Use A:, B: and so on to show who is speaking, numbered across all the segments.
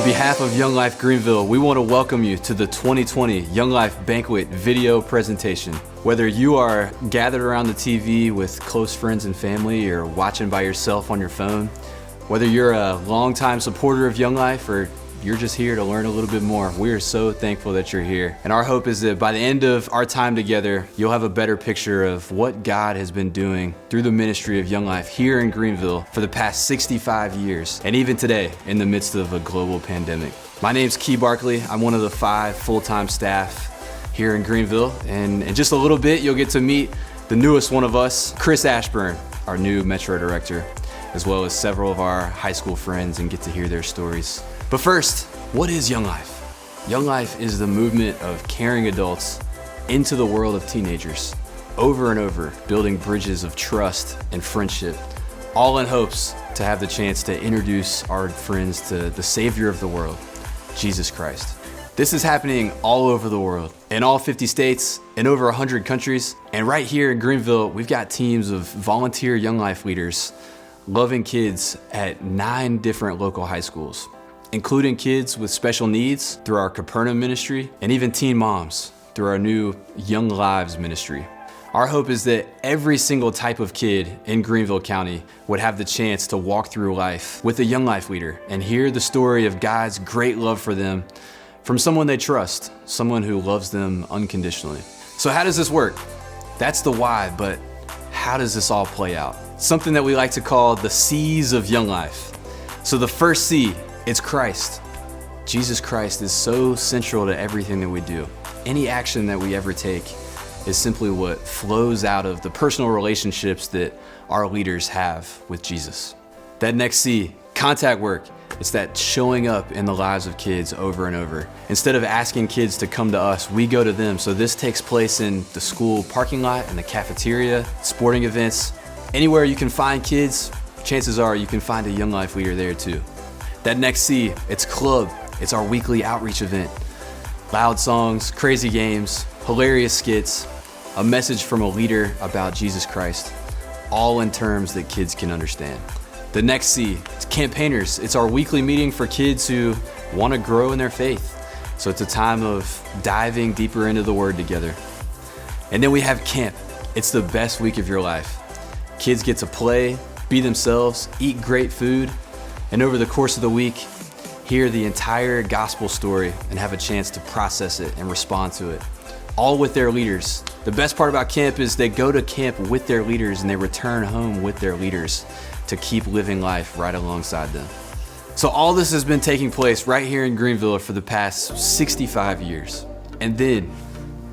A: behalf of Young Life Greenville, we want to welcome you to the 2020 Young Life Banquet video presentation. Whether you are gathered around the TV with close friends and family or watching by yourself on your phone, whether you're a longtime supporter of Young Life or you're just here to learn a little bit more, we are so thankful that you're here. And our hope is that by the end of our time together, you'll have a better picture of what God has been doing through the ministry of Young Life here in Greenville for the past 65 years, and even today in the midst of a global pandemic. My name's Key Barkley. I'm one of the 5 full-time staff here in Greenville, and in just a little bit, you'll get to meet the newest one of us, Chris Ashburn, our new Metro Director, as well as several of our high school friends, and get to hear their stories. But first, what is Young Life? Young Life is the movement of caring adults into the world of teenagers, over and over, building bridges of trust and friendship, all in hopes to have the chance to introduce our friends to the Savior of the world, Jesus Christ. This is happening all over the world, in all 50 states, in over 100 countries, and right here in Greenville, we've got teams of volunteer Young Life leaders loving kids at 9 different local high schools, including kids with special needs through our Capernaum ministry, and even teen moms through our new Young Lives ministry. Our hope is that every single type of kid in Greenville County would have the chance to walk through life with a Young Life leader and hear the story of God's great love for them from someone they trust, someone who loves them unconditionally. So how does this work? That's the why, but how does this all play out? Something that we like to call the C's of Young Life. So the first C, it's Christ. Jesus Christ is so central to everything that we do. Any action that we ever take is simply what flows out of the personal relationships that our leaders have with Jesus. That next C, contact work. It's that showing up in the lives of kids over and over. Instead of asking kids to come to us, we go to them. So this takes place in the school parking lot, in the cafeteria, sporting events. Anywhere you can find kids, chances are you can find a Young Life leader there too. That next C, it's club. It's our weekly outreach event. Loud songs, crazy games, hilarious skits, a message from a leader about Jesus Christ, all in terms that kids can understand. The next C, it's campaigners. It's our weekly meeting for kids who want to grow in their faith. So it's a time of diving deeper into the Word together. And then we have camp. It's the best week of your life. Kids get to play, be themselves, eat great food, and over the course of the week, hear the entire gospel story and have a chance to process it and respond to it, all with their leaders. The best part about camp is they go to camp with their leaders and they return home with their leaders to keep living life right alongside them. So all this has been taking place right here in Greenville for the past 65 years. And then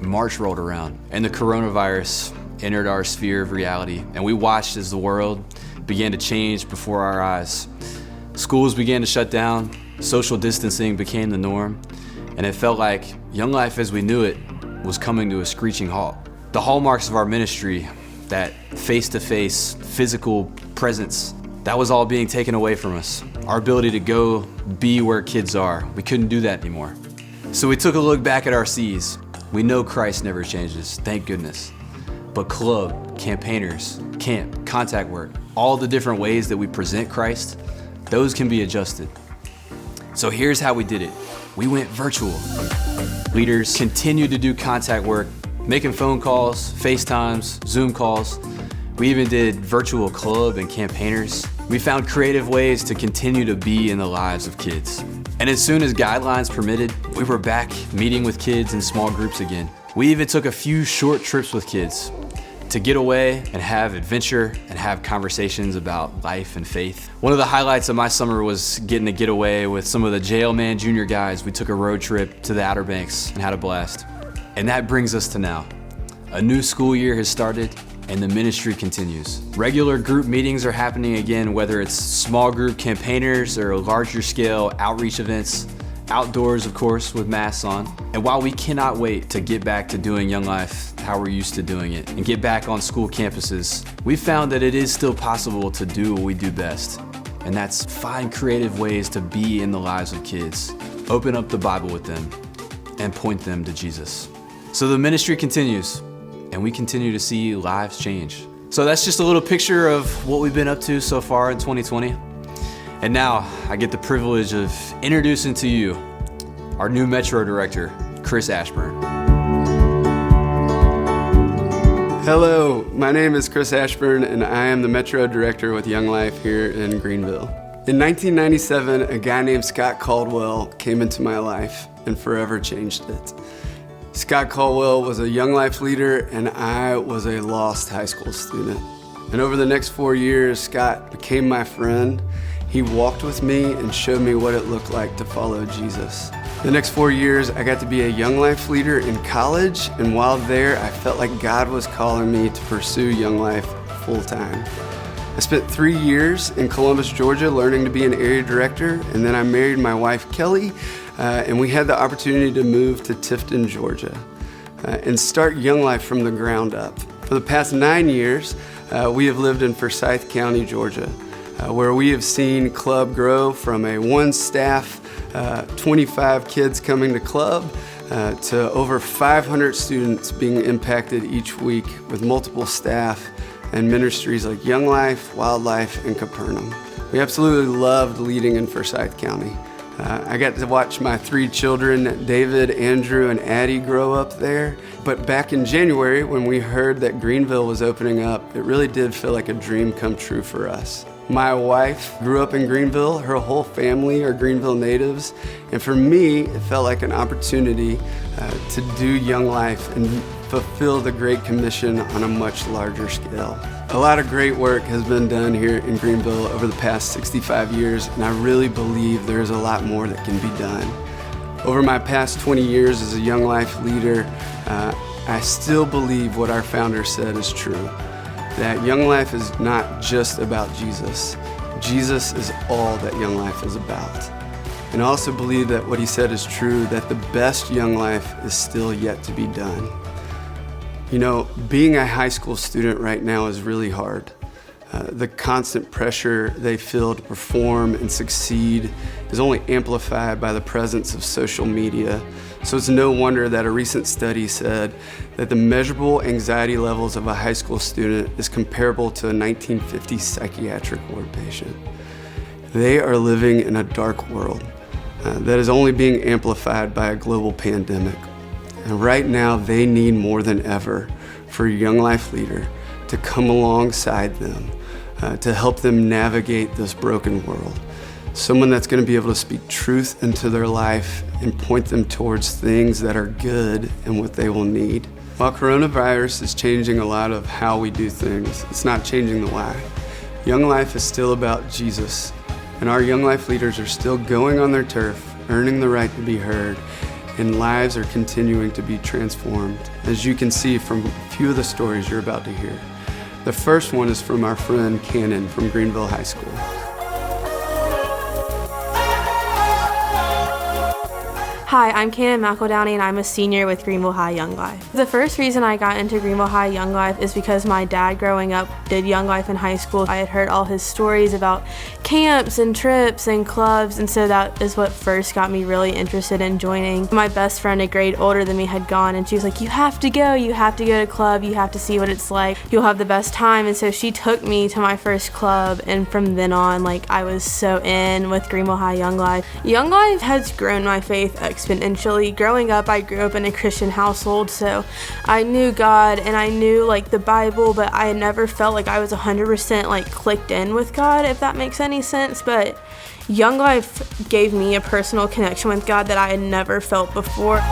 A: March rolled around and the coronavirus entered our sphere of reality, and we watched as the world began to change before our eyes. Schools began to shut down, social distancing became the norm, and it felt like Young Life as we knew it was coming to a screeching halt. The hallmarks of our ministry, that face-to-face physical presence, that was all being taken away from us. Our ability to go be where kids are, we couldn't do that anymore. So we took a look back at our C's. We know Christ never changes, thank goodness. But club, campaigners, camp, contact work, all the different ways that we present Christ, those can be adjusted. So here's how we did it. We went virtual. Leaders continued to do contact work, making phone calls, FaceTimes, Zoom calls. We even did virtual club and campaigners. We found creative ways to continue to be in the lives of kids. And as soon as guidelines permitted, we were back meeting with kids in small groups again. We even took a few short trips with kids to get away and have adventure and have conversations about life and faith. One of the highlights of my summer was getting to get away with some of the Jailman Junior guys. We took a road trip to the Outer Banks and had a blast. And that brings us to now. A new school year has started and the ministry continues. Regular group meetings are happening again, whether it's small group campaigners or larger scale outreach events. Outdoors, of course, with masks on. And while we cannot wait to get back to doing Young Life how we're used to doing it and get back on school campuses, we found that it is still possible to do what we do best. And that's find creative ways to be in the lives of kids, open up the Bible with them, and point them to Jesus. So the ministry continues, and we continue to see lives change. So that's just a little picture of what we've been up to so far in 2020. And now I get the privilege of introducing to you our new Metro Director, Chris Ashburn.
B: Hello, my name is Chris Ashburn and I am the Metro Director with Young Life here in Greenville. In 1997, a guy named Scott Caldwell came into my life and forever changed it. Scott Caldwell was a Young Life leader and I was a lost high school student. And over the next 4 years, Scott became my friend. He walked with me and showed me what it looked like to follow Jesus. The next 4 years, I got to be a Young Life leader in college, and while there, I felt like God was calling me to pursue Young Life full time. I spent 3 years in Columbus, Georgia, learning to be an area director, and then I married my wife, Kelly, and we had the opportunity to move to Tifton, Georgia, and start Young Life from the ground up. For the past 9 years, we have lived in Forsyth County, Georgia, where we have seen Club grow from a one staff, 25 kids coming to Club, to over 500 students being impacted each week with multiple staff and ministries like Young Life, Wildlife, and Capernaum. We absolutely loved leading in Forsyth County. I got to watch my 3 children, David, Andrew, and Addie, grow up there. But back in January, when we heard that Greenville was opening up, it really did feel like a dream come true for us. My wife grew up in Greenville. Her whole family are Greenville natives. And for me, it felt like an opportunity to do Young Life and fulfill the Great Commission on a much larger scale. A lot of great work has been done here in Greenville over the past 65 years, and I really believe there's a lot more that can be done. Over my past 20 years as a Young Life leader, I still believe what our founder said is true, that Young Life is not just about Jesus. Jesus is all that Young Life is about. And I also believe that what he said is true, that the best Young Life is still yet to be done. You know, being a high school student right now is really hard. The constant pressure they feel to perform and succeed is only amplified by the presence of social media. So it's no wonder that a recent study said that the measurable anxiety levels of a high school student is comparable to a 1950s psychiatric ward patient. They are living in a dark world that is only being amplified by a global pandemic. And right now, they need more than ever for a Young Life leader to come alongside them, to help them navigate this broken world. Someone that's going to be able to speak truth into their life and point them towards things that are good and what they will need. While coronavirus is changing a lot of how we do things, it's not changing the why. Young Life is still about Jesus, and our Young Life leaders are still going on their turf, earning the right to be heard, and lives are continuing to be transformed, as you can see from a few of the stories you're about to hear. The first one is from our friend Cannon from Greenville High School.
C: Hi, I'm Cannon McEldowney and I'm a senior with Greenville High Young Life. The first reason I got into Greenville High Young Life is because my dad growing up did Young Life in high school. I had heard all his stories about camps and trips and clubs, and so that is what first got me really interested in joining. My best friend, a grade older than me, had gone and she was like, you have to go to club, you have to see what it's like, you'll have the best time. And so she took me to my first club, and from then on, I was so in with Greenville High Young Life. Young Life has grown my faith exponentially. Growing up, I grew up in a Christian household, so I knew God and I knew the Bible, but I never felt like I was 100% clicked in with God, if that makes any sense. But Young Life gave me a personal connection with God that I had never felt before.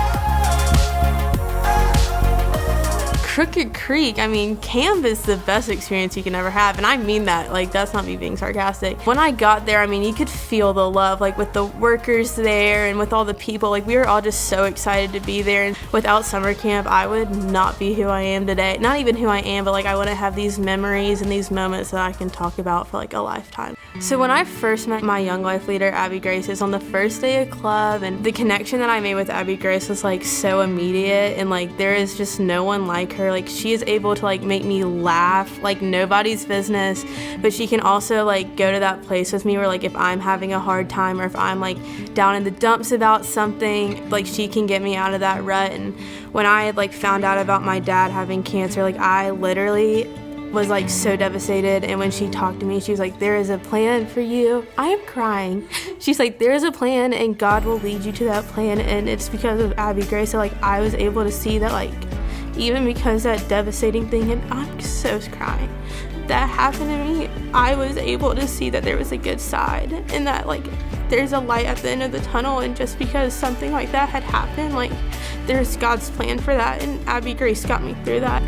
C: Crooked Creek, camp is the best experience you can ever have, and I mean that, that's not me being sarcastic. When I got there, you could feel the love, with the workers there and with all the people, we were all just so excited to be there, and without summer camp, I would not be who I am today. Not even who I am, but I wouldn't have these memories and these moments that I can talk about for a lifetime. So when I first met my Young Life leader, Abby Grace, is on the first day of club, and the connection that I made with Abby Grace was so immediate, and there is just no one like her. She is able to make me laugh like nobody's business, but she can also go to that place with me where if I'm having a hard time or if I'm down in the dumps about something, she can get me out of that rut. And when I had found out about my dad having cancer, I literally was like so devastated, and when she talked to me, she was like, there is a plan for you. I am crying. She's like, there is a plan and God will lead you to that plan, and it's because of Abby Grace. So like I was able to see that, like, even because that devastating thing, and I'm so crying, that happened to me, I was able to see that there was a good side, and that like there's a light at the end of the tunnel. And just because something like that had happened, like there's God's plan for that, and Abby Grace got me through that.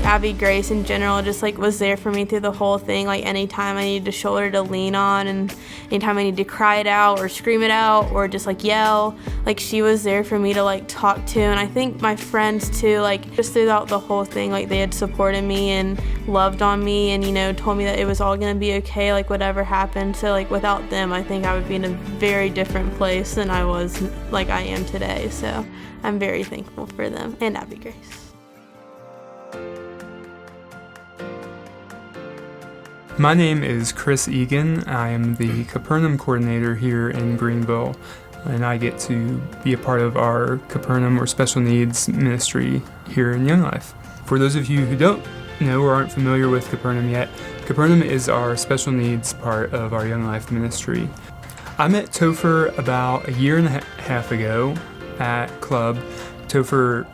C: Abby Grace in general just like was there for me through the whole thing. Like anytime I needed a shoulder to lean on, and anytime I needed to cry it out or scream it out or just like yell, like she was there for me to like talk to. And I think my friends too, like just throughout the whole thing, like they had supported me and loved on me, and you know, told me that it was all gonna be okay, like whatever happened. So like without them, I think I would be in a very different place than I was, like I am today. So I'm very thankful for them and Abby Grace.
D: My name is Chris Egan. I am the Capernaum coordinator here in Greenville, and I get to be a part of our Capernaum or special needs ministry here in Young Life. For those of you who don't know or aren't familiar with Capernaum yet, Capernaum is our special needs part of our Young Life ministry. I met Topher about a year and a half ago at Club. Topher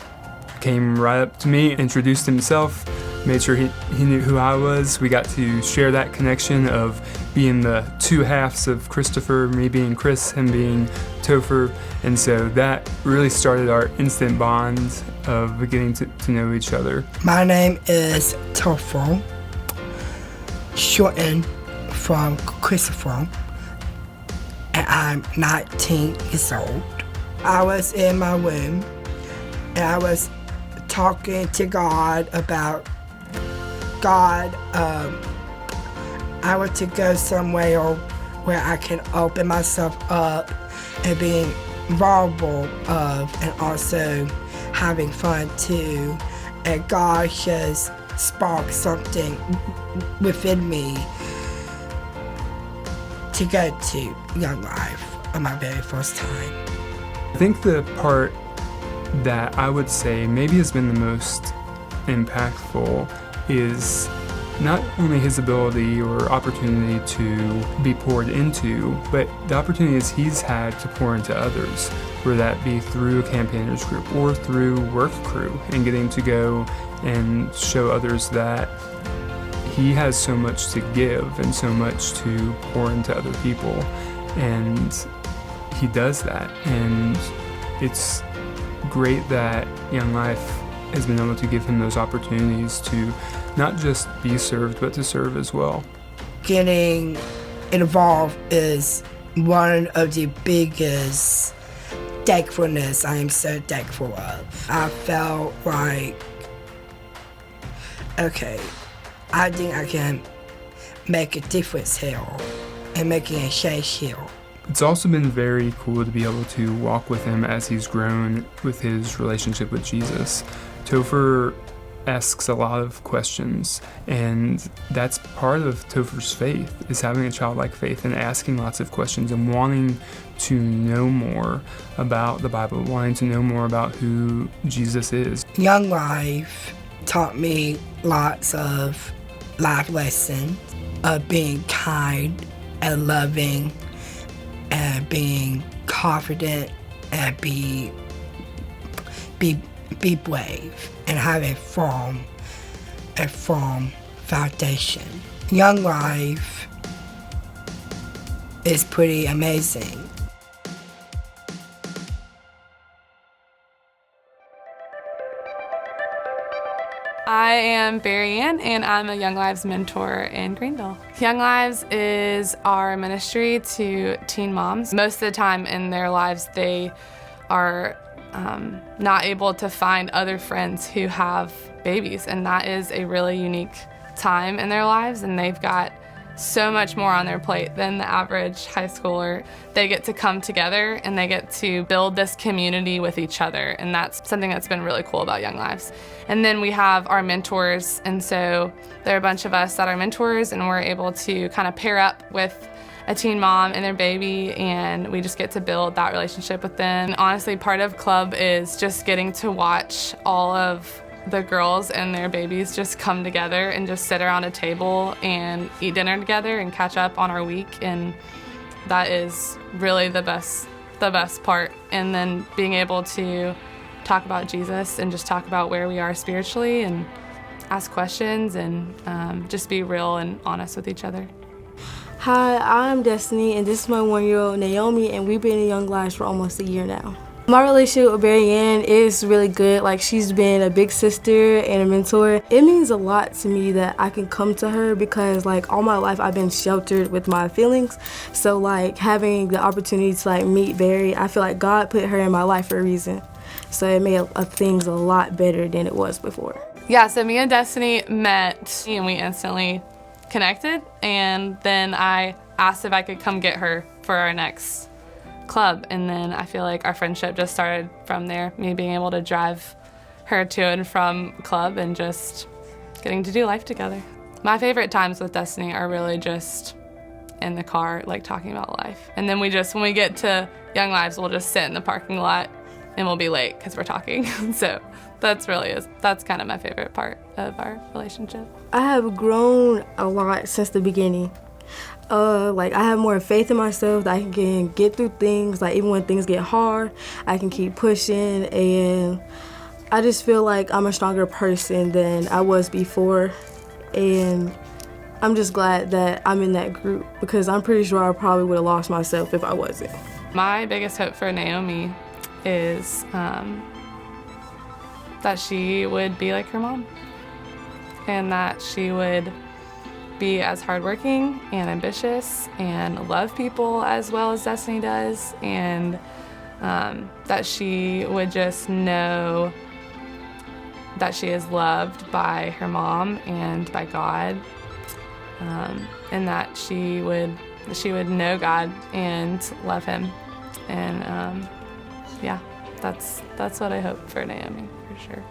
D: came right up to me, introduced himself, made sure he knew who I was. We got to share that connection of being the two halves of Christopher, me being Chris, him being Topher. And so that really started our instant bond of getting to know each other.
E: My name is Topher, shortened from Christopher, and I'm 19 years old. I was in my room, and I was talking to God about God, I want to go somewhere where I can open myself up and being vulnerable and also having fun too. And God just sparked something within me to go to Young Life on my very first time.
D: I think the part that I would say maybe has been the most impactful is not only his ability or opportunity to be poured into, but the opportunities he's had to pour into others, whether that be through a campaigners group or through work crew, and getting to go and show others that he has so much to give and so much to pour into other people. And he does that, and it's great that Young Life has been able to give him those opportunities to not just be served, but to serve as well.
E: Getting involved is one of the biggest thankfulness I am so thankful of. I felt like, okay, I think I can make a difference here and making a change here.
D: It's also been very cool to be able to walk with him as he's grown with his relationship with Jesus. Topher asks a lot of questions, and that's part of Topher's faith, is having a childlike faith and asking lots of questions and wanting to know more about the Bible, wanting to know more about who Jesus is.
E: Young Life taught me lots of life lessons of being kind and loving and being confident and be brave and have a firm foundation. Young Life is pretty amazing.
F: I am Barry Ann, and I'm a Young Lives mentor in Greenville. Young Lives is our ministry to teen moms. Most of the time in their lives, they are not able to find other friends who have babies, and that is a really unique time in their lives, and they've got so much more on their plate than the average high schooler. They get to come together and they get to build this community with each other, and that's something that's been really cool about Young Lives. And then we have our mentors, and so there are a bunch of us that are mentors, and we're able to kind of pair up with a teen mom and their baby, and we just get to build that relationship with them. And honestly, part of club is just getting to watch all of the girls and their babies just come together and just sit around a table and eat dinner together and catch up on our week, and that is really the best part. And then being able to talk about Jesus and just talk about where we are spiritually and ask questions and just be real and honest with each other.
C: Hi, I'm Destiny, and this is my 1-year-old Naomi, and we've been in Young Lives for almost a year now. My relationship with Barry Ann is really good. Like, she's been a big sister and a mentor. It means a lot to me that I can come to her because, like, all my life I've been sheltered with my feelings. So, like, having the opportunity to, like, meet Barry, I feel like God put her in my life for a reason. So it made things a lot better than it was before.
F: Yeah, so me and Destiny met, and we instantly connected, and then I asked if I could come get her for our next club, and then I feel like our friendship just started from there, me being able to drive her to and from club and just getting to do life together. My favorite times with Destiny are really just in the car, like talking about life. And then when we get to Young Lives, we'll just sit in the parking lot and we'll be late because we're talking. So that's kind of my favorite part of our relationship.
C: I have grown a lot since the beginning. Like, I have more faith in myself that I can get through things. Like, even when things get hard, I can keep pushing, and I just feel like I'm a stronger person than I was before, and I'm just glad that I'm in that group because I'm pretty sure I probably would have lost myself if I wasn't.
F: My biggest hope for Naomi is that she would be like her mom, and that she would be as hardworking and ambitious and love people as well as Destiny does, and that she would just know that she is loved by her mom and by God, and that she would know God and love Him, and yeah, that's what I hope for Naomi, for sure.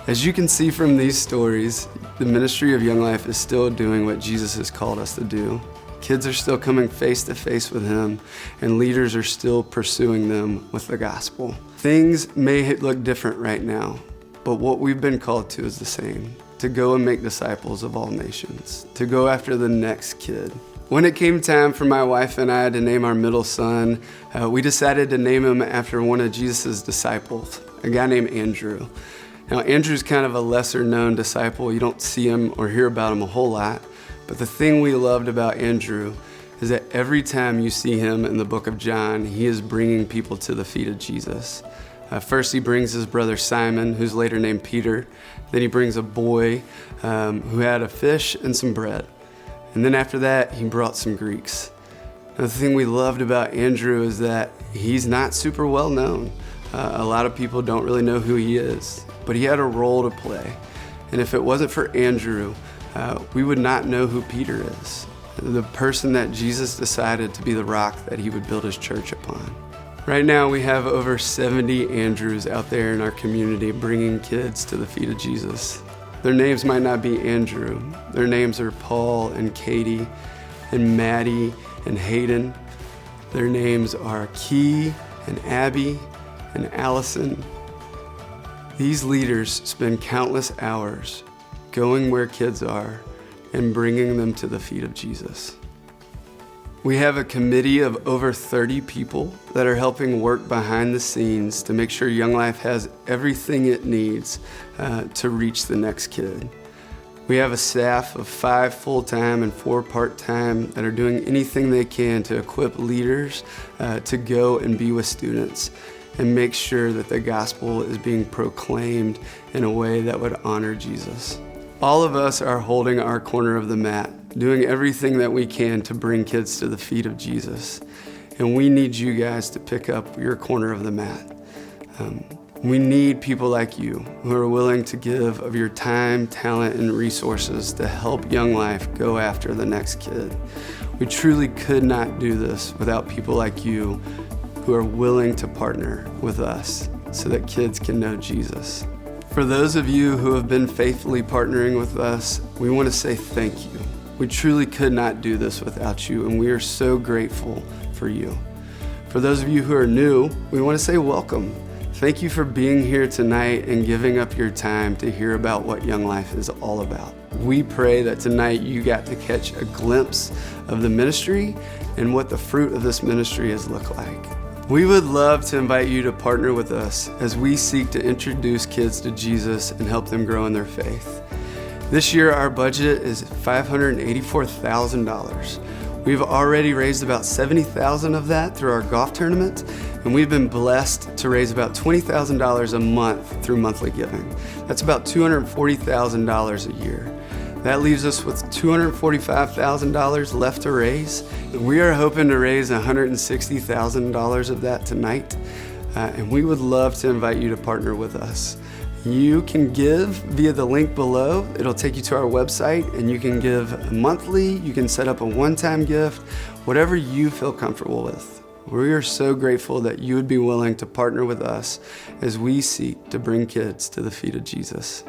B: As you can see from these stories, the ministry of Young Life is still doing what Jesus has called us to do. Kids are still coming face to face with Him, and leaders are still pursuing them with the gospel. Things may look different right now, but what we've been called to is the same: to go and make disciples of all nations, to go after the next kid. When it came time for my wife and I to name our middle son, we decided to name him after one of Jesus' disciples, a guy named Andrew. Now, Andrew's kind of a lesser known disciple. You don't see him or hear about him a whole lot. But the thing we loved about Andrew is that every time you see him in the book of John, he is bringing people to the feet of Jesus. First, he brings his brother Simon, who's later named Peter. Then he brings a boy who had a fish and some bread. And then after that, he brought some Greeks. Now, the thing we loved about Andrew is that he's not super well known. A lot of people don't really know who he is, but he had a role to play. And if it wasn't for Andrew, we would not know who Peter is, the person that Jesus decided to be the rock that He would build His church upon. Right now, we have over 70 Andrews out there in our community bringing kids to the feet of Jesus. Their names might not be Andrew. Their names are Paul and Katie and Maddie and Hayden. Their names are Key and Abby and Allison. These leaders spend countless hours going where kids are and bringing them to the feet of Jesus. We have a committee of over 30 people that are helping work behind the scenes to make sure Young Life has everything it needs to reach the next kid. We have a staff of 5 full-time and 4 part-time that are doing anything they can to equip leaders to go and be with students and make sure that the gospel is being proclaimed in a way that would honor Jesus. All of us are holding our corner of the mat, doing everything that we can to bring kids to the feet of Jesus. And we need you guys to pick up your corner of the mat. We need people like you who are willing to give of your time, talent, and resources to help Young Life go after the next kid. We truly could not do this without people like you who are willing to partner with us so that kids can know Jesus. For those of you who have been faithfully partnering with us, we want to say thank you. We truly could not do this without you, and we are so grateful for you. For those of you who are new, we want to say welcome. Thank you for being here tonight and giving up your time to hear about what Young Life is all about. We pray that tonight you got to catch a glimpse of the ministry and what the fruit of this ministry has looked like. We would love to invite you to partner with us as we seek to introduce kids to Jesus and help them grow in their faith. This year, our budget is $584,000. We've already raised about $70,000 of that through our golf tournament, and we've been blessed to raise about $20,000 a month through monthly giving. That's about $240,000 a year. That leaves us with $245,000 left to raise. We are hoping to raise $160,000 of that tonight, and we would love to invite you to partner with us. You can give via the link below. It'll take you to our website, and you can give monthly, you can set up a one-time gift, whatever you feel comfortable with. We are so grateful that you would be willing to partner with us as we seek to bring kids to the feet of Jesus.